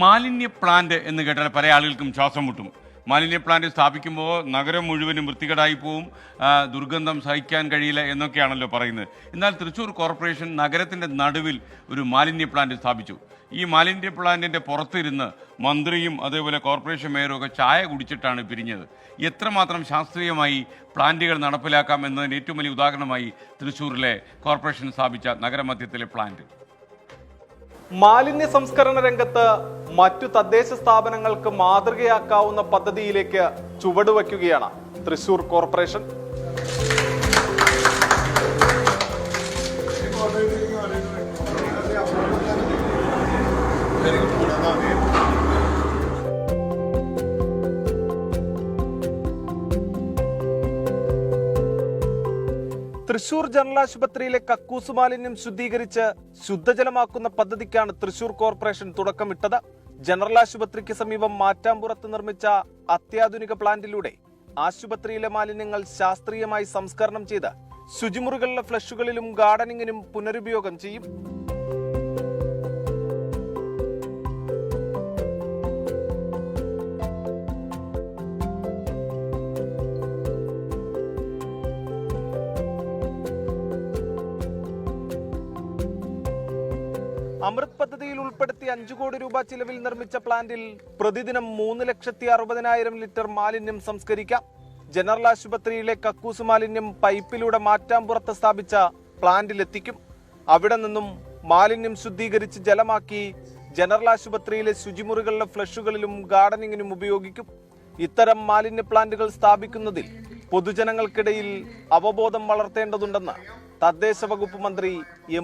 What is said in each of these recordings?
മാലിന്യ പ്ലാന്റ് എന്ന് കേട്ടാൽ പല ആളുകൾക്കും ശ്വാസം മുട്ടും. മാലിന്യ പ്ലാന്റ് സ്ഥാപിക്കുമ്പോൾ നഗരം മുഴുവനും വൃത്തികേടായി പോവും, ദുർഗന്ധം സഹിക്കാൻ കഴിയില്ല എന്നൊക്കെയാണല്ലോ പറയുന്നത്. എന്നാൽ തൃശ്ശൂർ കോർപ്പറേഷൻ നഗരത്തിൻ്റെ നടുവിൽ ഒരു മാലിന്യ പ്ലാന്റ് സ്ഥാപിച്ചു. ഈ മാലിന്യ പ്ലാന്റിൻ്റെ പുറത്തിരുന്ന് മന്ത്രിയും അതേപോലെ കോർപ്പറേഷൻ മേയറും ഒക്കെ ചായ കുടിച്ചിട്ടാണ് പിരിഞ്ഞത്. എത്രമാത്രം ശാസ്ത്രീയമായി പ്ലാന്റുകൾ നടപ്പിലാക്കാം എന്നതിന് ഏറ്റവും വലിയ ഉദാഹരണമായി തൃശ്ശൂരിലെ കോർപ്പറേഷൻ സ്ഥാപിച്ച നഗരമധ്യത്തിലെ പ്ലാന്റ്. മാലിന്യ സംസ്കരണ രംഗത്ത് മറ്റു തദ്ദേശ സ്ഥാപനങ്ങൾക്ക് മാതൃകയാക്കാവുന്ന പദ്ധതിയിലേക്ക് ചുവടുവയ്ക്കുകയാണ് തൃശൂർ കോർപ്പറേഷൻ. തൃശൂർ ജനറൽ ആശുപത്രിയിലെ കക്കൂസ് മാലിന്യം ശുദ്ധീകരിച്ച് ശുദ്ധജലമാക്കുന്ന പദ്ധതിക്കാണ് തൃശൂർ കോർപ്പറേഷൻ തുടക്കമിട്ടത്. ജനറൽ ആശുപത്രിക്ക് സമീപം മാറ്റാമ്പുറത്ത് നിർമ്മിച്ച അത്യാധുനിക പ്ലാന്റിലൂടെ ആശുപത്രിയിലെ മാലിന്യങ്ങൾ ശാസ്ത്രീയമായി സംസ്കരണം ചെയ്ത് ശുചിമുറികളിലെ ഫ്ലഷുകളിലും ഗാർഡനിങ്ങിനും പുനരുപയോഗം ചെയ്യും. അമൃത് പദ്ധതിയിൽ ഉൾപ്പെടുത്തി 5 കോടി രൂപ ചിലവിൽ നിർമ്മിച്ച പ്ലാന്റിൽ പ്രതിദിനം 3,60,000 ലിറ്റർ മാലിന്യം സംസ്കരിക്കാം. ജനറൽ ആശുപത്രിയിലെ കക്കൂസ് മാലിന്യം പൈപ്പിലൂടെ മാറ്റാമ്പുറത്ത് സ്ഥാപിച്ച പ്ലാന്റിലെത്തിക്കും. അവിടെ നിന്നും മാലിന്യം ശുദ്ധീകരിച്ച് ജലമാക്കി ജനറൽ ആശുപത്രിയിലെ ശുചിമുറികളിലെ ഫ്ലഷുകളിലും ഗാർഡനിങ്ങിനും ഉപയോഗിക്കും. ഇത്തരം മാലിന്യ പ്ലാന്റുകൾ സ്ഥാപിക്കുന്നതിൽ പൊതുജനങ്ങൾക്കിടയിൽ അവബോധം വളർത്തേണ്ടതുണ്ടെന്ന് തദ്ദേശ വകുപ്പ് മന്ത്രി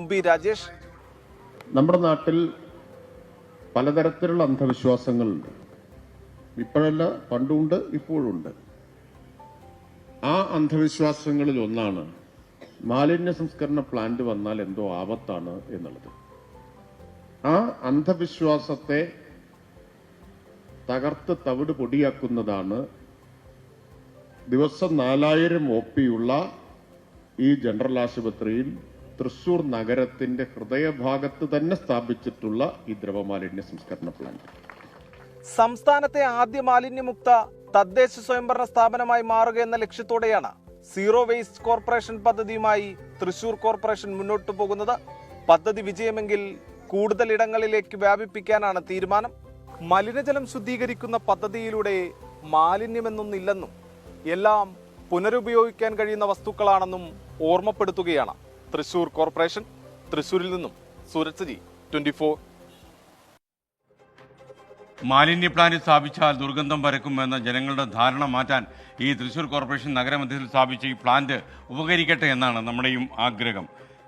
MP രാജേഷ്. നമ്മുടെ നാട്ടിൽ പലതരത്തിലുള്ള അന്ധവിശ്വാസങ്ങളുണ്ട്. ഇപ്പോഴല്ല, പണ്ടുണ്ട്, ഇപ്പോഴുണ്ട്. ആ അന്ധവിശ്വാസങ്ങളിൽ ഒന്നാണ് മാലിന്യ സംസ്കരണ പ്ലാന്റ് വന്നാൽ എന്തോ ആപത്താണ് എന്നുള്ളത്. ആ അന്ധവിശ്വാസത്തെ തകർത്ത് തവിട് പൊടിയാക്കുന്നതാണ് ദിവസം 4000 OP ഉള്ള ഈ ജനറൽ ആശുപത്രിയിൽ തൃശൂർ നഗരത്തിന്റെ ഹൃദയഭാഗത്ത് തന്നെ സ്ഥാപിച്ചിട്ടുള്ള ഈ ദ്രവമാലിന്യ സംസ്കരണ പ്ലാന്റ്. സംസ്ഥാനത്തെ ആദ്യ മാലിന്യമുക്ത തദ്ദേശ സ്വയംഭരണ സ്ഥാപനമായി മാറുക എന്ന ലക്ഷ്യത്തോടെയാണ് സീറോ വേസ്റ്റ് കോർപ്പറേഷൻ പദ്ധതിയുമായി തൃശൂർ കോർപ്പറേഷൻ മുന്നോട്ടു പോകുന്നത്. പദ്ധതി വിജയമെങ്കിൽ കൂടുതൽ ഇടങ്ങളിലേക്ക് വ്യാപിപ്പിക്കാനാണ് തീരുമാനം. മലിനജലം ശുദ്ധീകരിക്കുന്ന പദ്ധതിയിലൂടെ മാലിന്യമെന്നൊന്നില്ലെന്നും എല്ലാം പുനരുപയോഗിക്കാൻ കഴിയുന്ന വസ്തുക്കളാണെന്നും ഓർമ്മപ്പെടുത്തുകയാണ് തൃശൂർ കോർപ്പറേഷൻ. തൃശൂരിൽ നിന്നും സൂരജ് സജി, 24. മാലിന്യ പ്ലാന്റ് സ്ഥാപിച്ചാൽ ദുർഗന്ധം പരക്കുമെന്ന ജനങ്ങളുടെ ധാരണ മാറ്റാൻ ഈ തൃശൂർ കോർപ്പറേഷൻ നഗരമധ്യത്തിൽ സ്ഥാപിച്ച ഈ പ്ലാന്റ് ഉപകരിക്കട്ടെ എന്നാണ് നമ്മുടെയും ആഗ്രഹം.